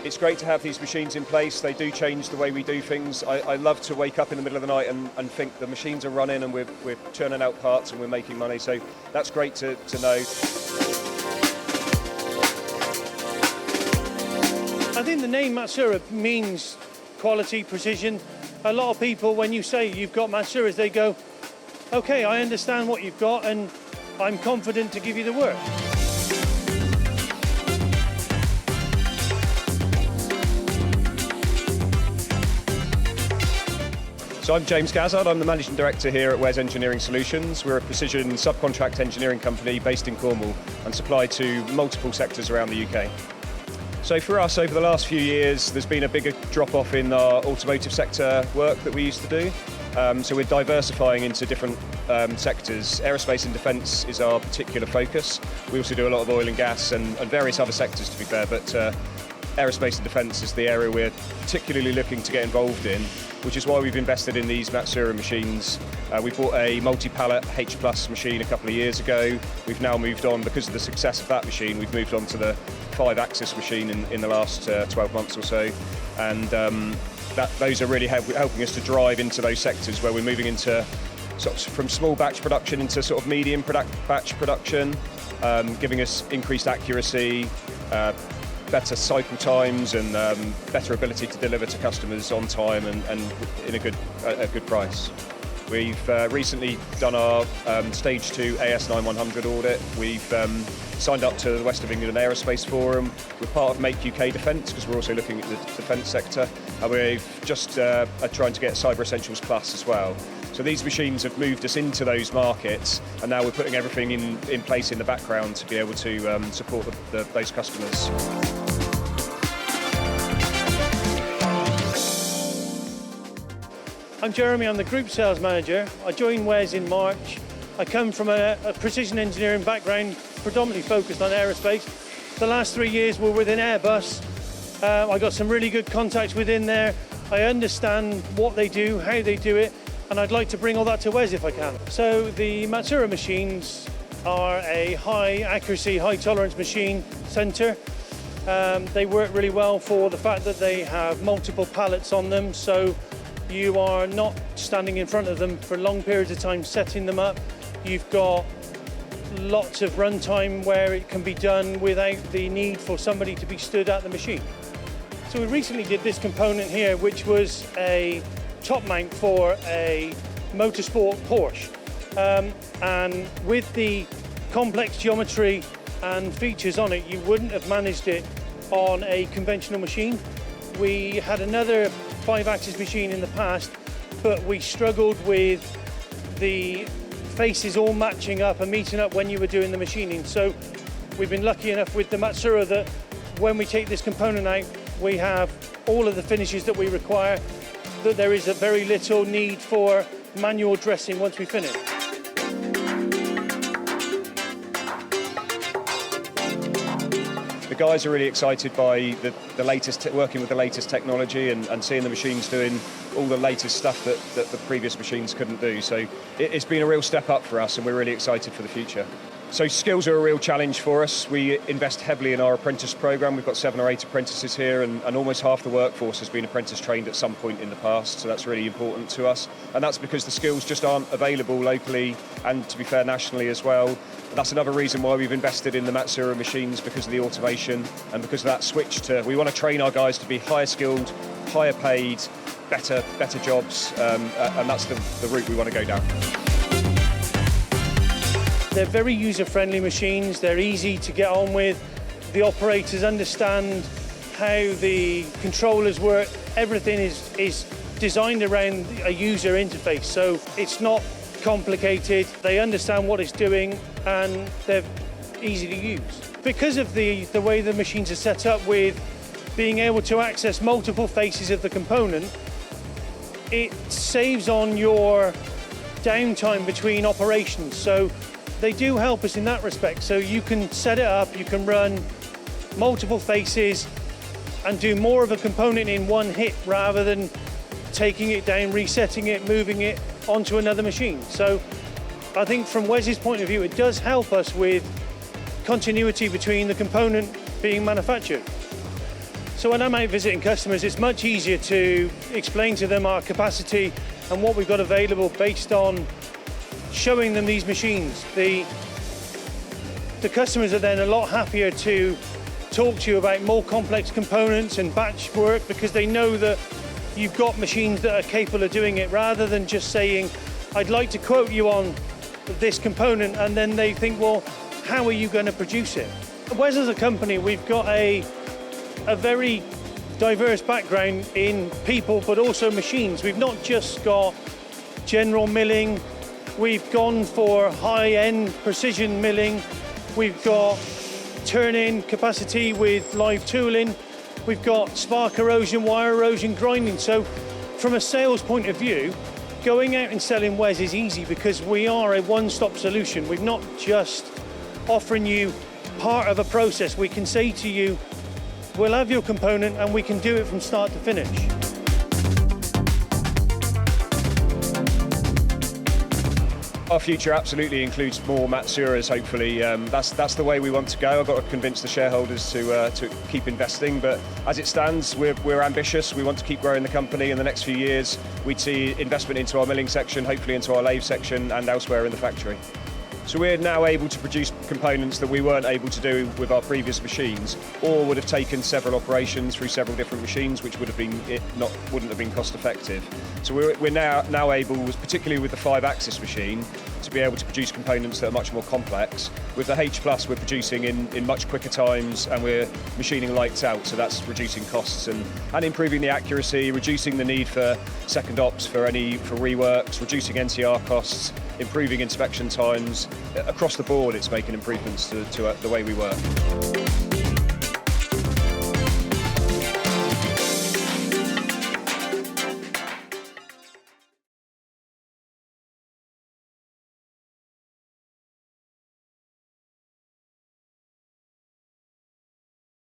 It's great to have these machines in place. They do change the way we do things. I love to wake up in the middle of the night and think the machines are running and we're churning out parts and we're making money. So that's great to know. I think the name Matsuura means quality, precision. A lot of people, when you say you've got Matsuuras, they go, okay, I understand what you've got and I'm confident to give you the work. So I'm James Gazzard, I'm the Managing Director here at WES Engineering Solutions. We're a precision subcontract engineering company based in Cornwall and supply to multiple sectors around the UK. So for us, over the last few years, there's been a bigger drop-off in our automotive sector work that we used to do. So we're diversifying into different sectors. Aerospace and defence is our particular focus. We also do a lot of oil and gas and various other sectors, to be fair, but aerospace and defence is the area we're particularly looking to get involved in, which is why we've invested in these Matsuura machines. We bought a multi-pallet H.Plus machine a couple of years ago. We've now moved on, because of the success of that machine, we've moved on to the 5-axis machine in the last 12 months or so. And those are really helping us to drive into those sectors where we're moving into sort of from small batch production into sort of medium batch production, giving us increased accuracy, better cycle times and better ability to deliver to customers on time and in a good price. We've recently done our Stage 2 AS9100 audit. We've signed up to the West of England Aerospace Forum. We're part of Make UK Defence because we're also looking at the defence sector. And we've just are trying to get Cyber Essentials Plus as well. So these machines have moved us into those markets, and now we're putting everything in place in the background to be able to support those customers. I'm Jeremy, I'm the Group Sales Manager. I joined WES in March. I come from a precision engineering background, predominantly focused on aerospace. The last 3 years were within Airbus. I got some really good contacts within there. I understand what they do, how they do it, and I'd like to bring all that to WES if I can. So the Matsuura machines are a high accuracy, high tolerance machine centre. They work really well for the fact that they have multiple pallets on them, so you are not standing in front of them for long periods of time setting them up. You've got lots of runtime where it can be done without the need for somebody to be stood at the machine. So we recently did this component here, which was a top mount for a motorsport Porsche. And with the complex geometry and features on it, you wouldn't have managed it on a conventional machine. We had another 5-axis machine in the past, but we struggled with the faces all matching up and meeting up when you were doing the machining. So we've been lucky enough with the Matsuura that when we take this component out, we have all of the finishes that we require, that there is a very little need for manual dressing once we finish. The guys are really excited by the latest, working with the latest technology and seeing the machines doing all the latest stuff that the previous machines couldn't do. So it's been a real step up for us and we're really excited for the future. So skills are a real challenge for us. We invest heavily in our apprentice program. We've got 7 or 8 apprentices here and almost half the workforce has been apprentice trained at some point in the past. So that's really important to us. And that's because the skills just aren't available locally and, to be fair, nationally as well. And that's another reason why we've invested in the Matsuura machines, because of the automation and because of that switch to, we want to train our guys to be higher skilled, higher paid, better jobs, and that's the route we want to go down. They're very user-friendly machines, they're easy to get on with, the operators understand how the controllers work, everything is designed around a user interface, so it's not complicated, they understand what it's doing and they're easy to use. Because of the way the machines are set up with being able to access multiple faces of the component, it saves on your downtime between operations. So they do help us in that respect. So you can set it up, you can run multiple faces and do more of a component in one hit rather than taking it down, resetting it, moving it onto another machine. So I think from WES's point of view, it does help us with continuity between the component being manufactured. So when I'm out visiting customers, it's much easier to explain to them our capacity and what we've got available based on showing them these machines. The customers are then a lot happier to talk to you about more complex components and batch work because they know that you've got machines that are capable of doing it, rather than just saying, I'd like to quote you on this component, and then they think, well, how are you going to produce it? WES as a company, we've got a very diverse background in people, but also machines. We've not just got general milling, we've gone for high-end precision milling, we've got turn-in capacity with live tooling, we've got spark erosion, wire erosion, grinding. So from a sales point of view, going out and selling WES is easy because we are a one-stop solution. We're not just offering you part of a process. We can say to you, we'll have your component and we can do it from start to finish. Our future absolutely includes more Matsuuras, hopefully. That's the way we want to go. I've got to convince the shareholders to keep investing, but as it stands, we're ambitious. We want to keep growing the company. In the next few years, we'd see investment into our milling section, hopefully into our lathe section and elsewhere in the factory. So we're now able to produce components that we weren't able to do with our previous machines, or would have taken several operations through several different machines, which wouldn't have been cost effective. So we're now able, particularly with the 5-axis machine, to be able to produce components that are much more complex. With the H.Plus, we're producing in much quicker times, and we're machining lights out, so that's reducing costs and improving the accuracy, reducing the need for second ops for reworks, reducing NCR costs, improving inspection times. Across the board, it's making improvements to the way we work.